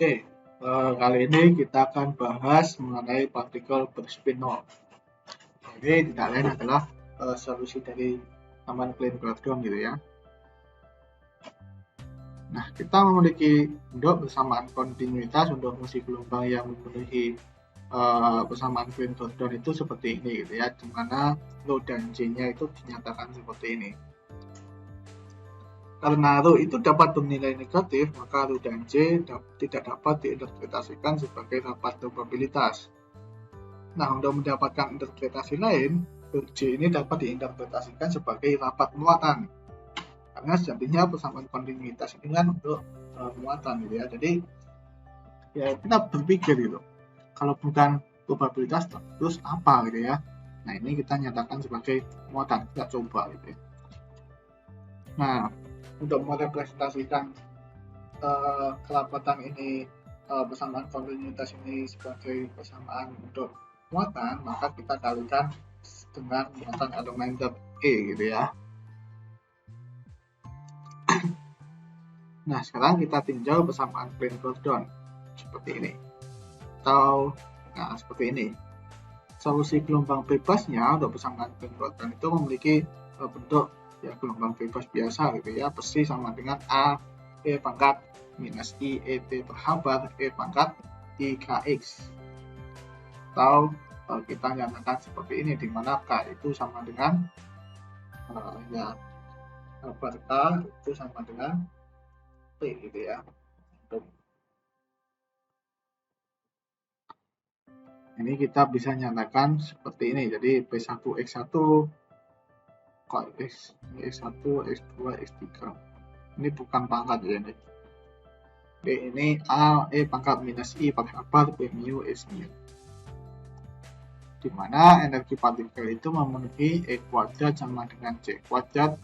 Oke, kali ini kita akan bahas mengenai partikel berspin 0. Jadi tidak lain adalah solusi dari taman Klein-Gordon gitu ya. Nah, kita memiliki bentuk persamaan kontinuitas untuk fungsi gelombang yang memenuhi persamaan Klein-Gordon itu seperti ini gitu ya, di mana rho dan J-nya itu dinyatakan seperti ini. Karena rho itu dapat bernilai negatif, maka rho dan J tidak dapat diinterpretasikan sebagai rapat probabilitas. Nah, untuk mendapatkan interpretasi lain, rho J ini dapat diinterpretasikan sebagai rapat muatan. Karena sejatinya persamaan kontinuitas ini kan untuk muatan gitu ya. Jadi ya kita berpikir gitu, kalau bukan probabilitas terus apa gitu ya. Nah, ini kita nyatakan sebagai muatan. Kita coba gitu ya. Nah, untuk merepresentasikan kerapatan ini, persamaan kontinuitas ini sebagai persamaan untuk muatan, maka kita kalikan dengan muatan elemen E gitu ya. Nah, sekarang kita tinjau persamaan Klein-Gordon seperti ini. Atau seperti ini. Solusi gelombang bebasnya untuk persamaan Klein-Gordon itu memiliki bentuk ya gelombang bebas biasa gitu ya, pasti sama dengan A E pangkat minus I ET berhabar E pangkat IKX. Atau kita nyatakan seperti ini, di mana K itu sama dengan ya habar K itu sama dengan P gitu ya. Ini kita bisa nyatakan seperti ini, jadi P1X1 X1, X2, X3. Ini bukan pangkat ya ini. B ini A E pangkat minus I berhabar P mu S mu. Di mana energi partikel itu memenuhi E kuadrat sama dengan C kuadrat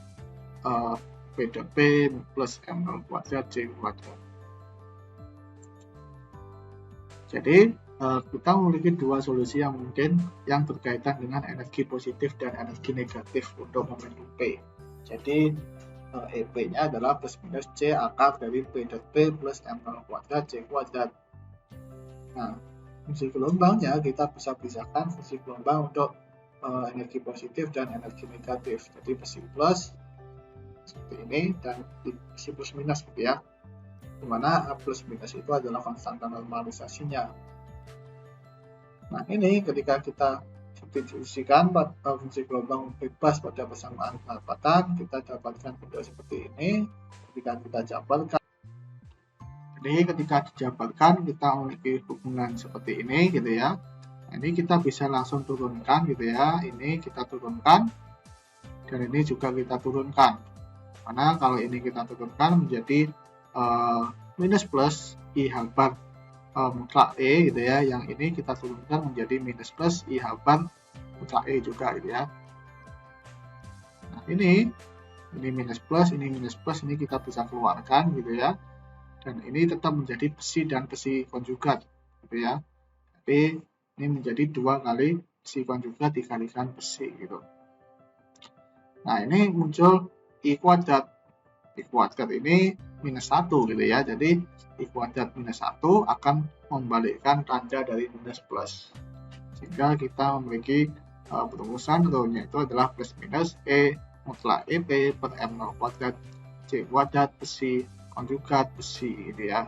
P plus M0 kuadrat C kuadrat. Jadi kita memiliki dua solusi yang mungkin yang berkaitan dengan energi positif dan energi negatif untuk momentum P. Jadi EP-nya adalah plus minus C akar dari P plus M0 kuadrat C kuadrat. Nah, fungsi gelombangnya kita bisa pisahkan fungsi gelombang untuk energi positif dan energi negatif. Jadi besi plus seperti ini dan besi plus minus gitu ya. Dimana A plus minus itu adalah konstanta normalisasinya. Nah, ini ketika kita substitusikan fungsi gelombang bebas pada persamaan kerapatan, kita dapatkan bentuk seperti ini. Ketika kita jabarkan, jadi ketika dijabarkan kita memiliki hubungan seperti ini gitu ya. Nah, ini kita bisa langsung turunkan gitu ya. Ini kita turunkan dan ini juga kita turunkan. Karena kalau ini kita turunkan menjadi minus plus I habar mutlak E gitu ya. Yang ini kita turunkan menjadi minus plus I habar mutlak E juga gitu ya. Nah, ini minus plus, ini kita bisa keluarkan gitu ya. Dan ini tetap menjadi besi dan besi konjugat gitu ya. Jadi ini menjadi 2 kali besi konjugat dikalikan besi gitu. Nah, ini muncul I kuadrat. I kuadrat ini minus 1 gitu ya. Jadi I kuadrat minus 1 akan membalikkan tanda dari minus plus. Sehingga kita memiliki perumusan rho-nya itu adalah plus minus E mutlak EP per M0 kuadrat C kuadrat besi konjugat besi gitu ya.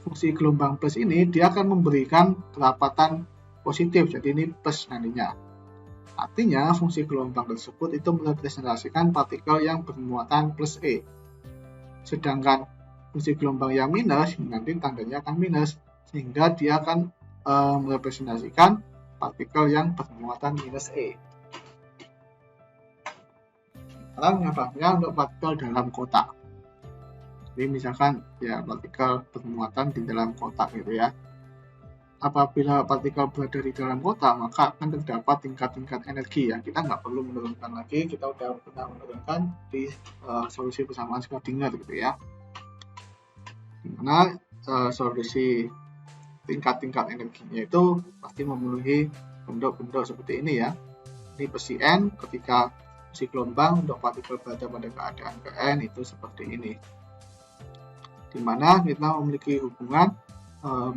Fungsi gelombang plus ini dia akan memberikan kerapatan positif, jadi ini plus nantinya. Artinya fungsi gelombang tersebut itu merepresentasikan partikel yang bermuatan plus E. Sedangkan fungsi gelombang yang minus nanti tandanya akan minus, sehingga dia akan merepresentasikan partikel yang bermuatan minus E. Sekarang nyatanya untuk partikel dalam kotak. Jadi misalkan ya partikel bermuatan di dalam kotak gitu ya. Apabila partikel berada di dalam kotak, maka akan terdapat tingkat-tingkat energi ya. Kita nggak perlu menurunkan lagi, kita udah pernah menurunkan di solusi persamaan Schrödinger gitu ya. Dimana solusi tingkat-tingkat energinya itu pasti memenuhi bentuk-bentuk seperti ini ya. Ini besi N ketika fungsi gelombang untuk partikel berada pada keadaan Kn itu seperti ini. di mana kita memiliki hubungan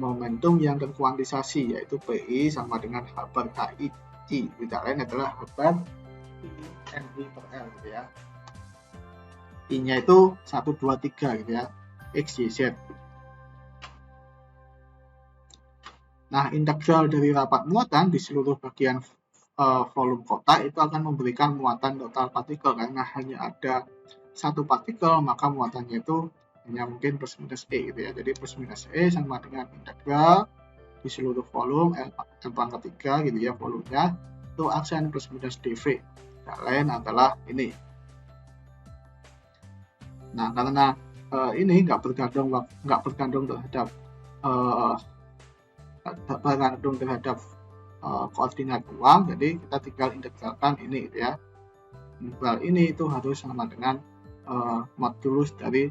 momentum yang terkuantisasi, yaitu PI sama dengan H bar KI. Tidak lain adalah H bar INI per L gitu ya. I-nya itu 1, 2, 3 gitu ya, X, Y, Z. Nah, integral dari rapat muatan di seluruh bagian volume kotak itu akan memberikan muatan total partikel, karena hanya ada satu partikel, maka muatannya itu hanya mungkin plus minus E gitu ya. Jadi plus minus E sama dengan integral di seluruh volume L pangkat 3 gitu ya, volumenya itu aksen plus minus dV. Yang lain adalah ini. Nah, karena ini nggak bergantung terhadap koordinat ruang, jadi kita tinggal integralkan ini gitu ya. Integral ini itu harus sama dengan modulus dari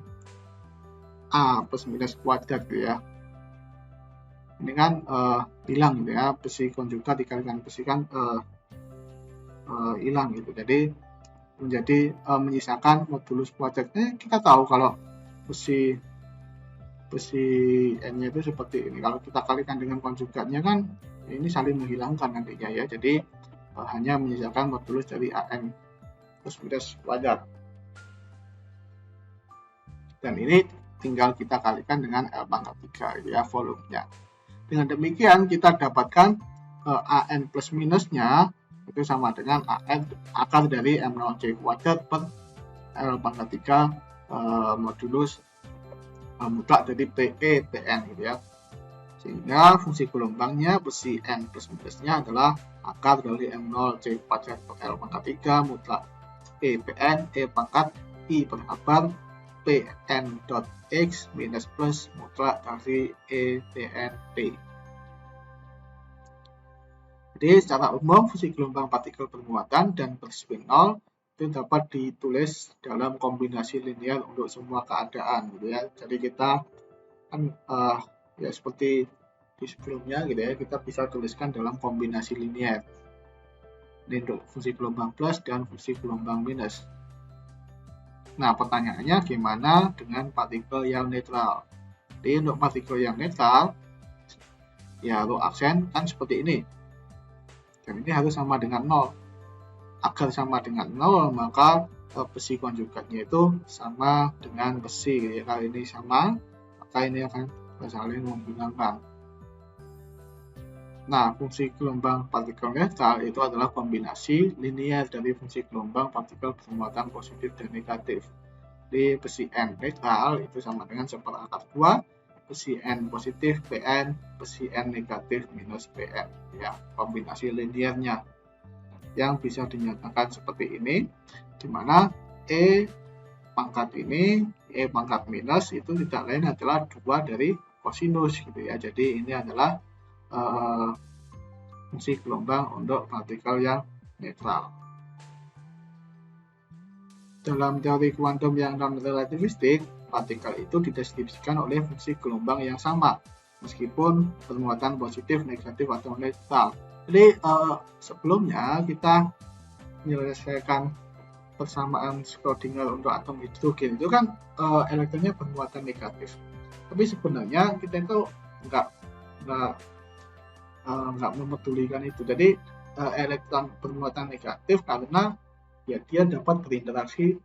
A plus minus kuadrat gitu ya. Ini kan hilang gitu ya, besi konjugat dikalikan besi kan hilang gitu, jadi menjadi menyisakan modulus kuadratnya. Kita tahu kalau besi N-nya itu seperti ini, kalau kita kalikan dengan konjugatnya kan ini saling menghilangkan nantinya ya, jadi hanya menyisakan modulus dari AN plus minus kuadrat, dan ini tinggal kita kalikan dengan L pangkat 3 ya, volumenya. Dengan demikian kita dapatkan AN plus minusnya itu sama dengan akar dari M0C kuadrat per L pangkat 3 modulus mutlak dari PE PN gitu ya. Sehingga fungsi gelombangnya besi N plus minusnya adalah akar dari M0C kuadrat per L pangkat 3 mutlak E PN E pangkat I per akar PN dot X minus plus mutlak dari E PN P. Jadi secara umum fungsi gelombang partikel bermuatan dan berspin 0 itu dapat ditulis dalam kombinasi linear untuk semua keadaan gitu ya. Jadi kita kan ya seperti di sebelumnya gitu ya, kita bisa tuliskan dalam kombinasi linear. Ini untuk fungsi gelombang plus dan fungsi gelombang minus. Nah, pertanyaannya gimana dengan partikel yang netral? Jadi untuk partikel yang netral ya rho aksen kan seperti ini. Dan ini harus sama dengan 0. Agar sama dengan 0, maka besi konjugatnya itu sama dengan besi. Ya, kalau ini sama, maka ini akan saling menghilangkan. Nah, fungsi gelombang partikel netral itu adalah kombinasi linear dari fungsi gelombang partikel bermuatan positif dan negatif. Di besi N netral itu sama dengan seperakar 2, besi N positif PN, besi N negatif minus PN. Ya, kombinasi linearnya yang bisa dinyatakan seperti ini, di mana E pangkat ini, E pangkat minus itu tidak lain adalah 2 dari kosinus gitu ya. Jadi ini adalah fungsi gelombang untuk partikel yang netral. Dalam teori kuantum yang non-relativistik, partikel itu dideskripsikan oleh fungsi gelombang yang sama, meskipun bermuatan positif, negatif, atau netral. Jadi sebelumnya kita menyelesaikan persamaan Schrödinger untuk atom hidrogen itu kan elektronnya bermuatan negatif. Tapi sebenarnya kita itu nggak memedulikan itu. Jadi elektron bermuatan negatif karena ya dia dapat berinteraksi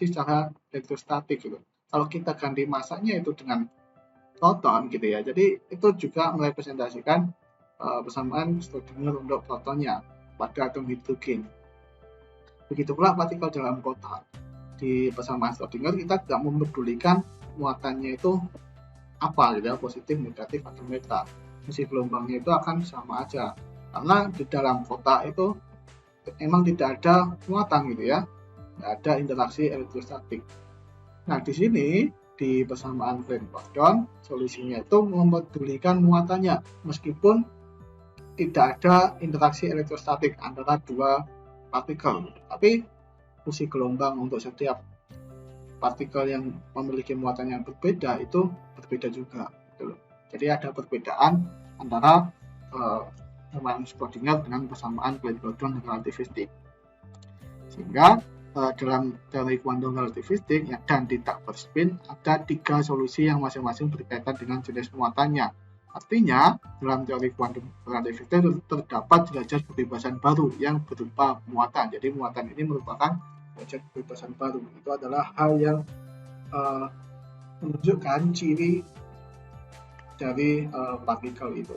secara elektrostatik gitu. Kalau kita ganti masanya itu dengan proton gitu ya, jadi itu juga merepresentasikan persamaan Schrödinger untuk protonnya pada atom hidrogen. Begitu pula partikel dalam kotak. Di persamaan Schrödinger kita tidak memedulikan muatannya itu apa gitu ya, positif, negatif, atau netral. Fungsi gelombangnya itu akan sama aja, karena di dalam kotak itu emang tidak ada muatan gitu ya, tidak ada interaksi elektrostatik. Nah, di sini di persamaan Klein-Bordon solusinya itu memedulikan muatannya meskipun tidak ada interaksi elektrostatik antara dua partikel, tapi fungsi gelombang untuk setiap partikel yang memiliki muatan yang berbeda itu berbeda juga gitu. Jadi ada perbedaan antara persamaan Schrödinger dengan persamaan Klein-Bordon relativistik, sehingga dalam teori kuantum relativistik dan di tak berspin ada 3 solusi yang masing-masing berkaitan dengan jenis muatannya. Artinya, dalam teori kuantum relativistik terdapat derajat kebebasan baru yang berupa muatan. Jadi muatan ini merupakan derajat kebebasan baru. Itu adalah hal yang menunjukkan ciri dari partikel itu.